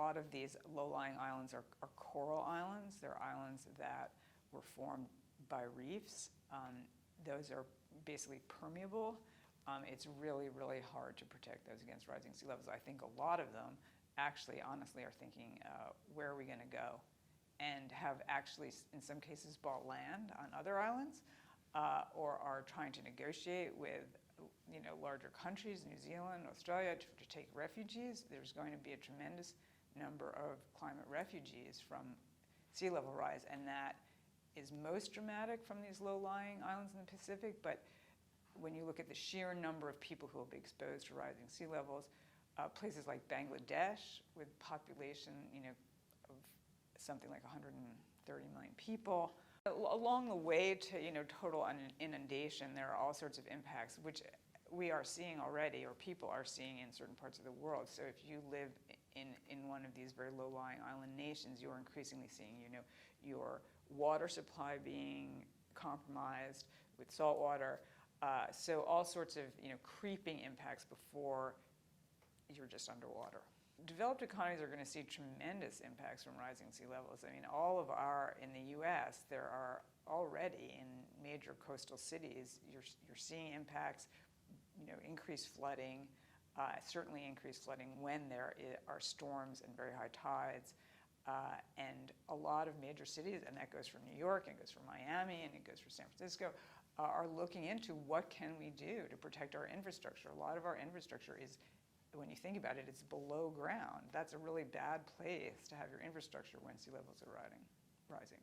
lot of these low-lying islands are coral islands. They're islands that were formed by reefs. Those are basically permeable. It's really, really hard to protect those against rising sea levels. I think a lot of them actually, honestly, are thinking, where are we going to go? And have actually, in some cases, bought land on other islands, or are trying to negotiate with larger countries, New Zealand, Australia, to take refugees. There's going to be a tremendous number of climate refugees from sea level rise, and that is most dramatic from these low-lying islands in the Pacific. But when you look at the sheer number of people who will be exposed to rising sea levels, places like Bangladesh, with population of something like 130 million people. Along the way to total inundation, there are all sorts of impacts which we are seeing already, or people are seeing in certain parts of the world. So if you live in one of these very low-lying island nations, you're increasingly seeing your water supply being compromised with salt water. So all sorts of creeping impacts before you're just underwater. Developed economies are going to see tremendous impacts from rising sea levels. I mean, in the US, there are already in major coastal cities, you're seeing impacts, increased flooding, certainly increased flooding when there are storms and very high tides. And a lot of major cities, and that goes for New York, and it goes for Miami, and it goes for San Francisco, are looking into what can we do to protect our infrastructure. A lot of our infrastructure is, when you think about it, it's below ground. That's a really bad place to have your infrastructure when sea levels are rising.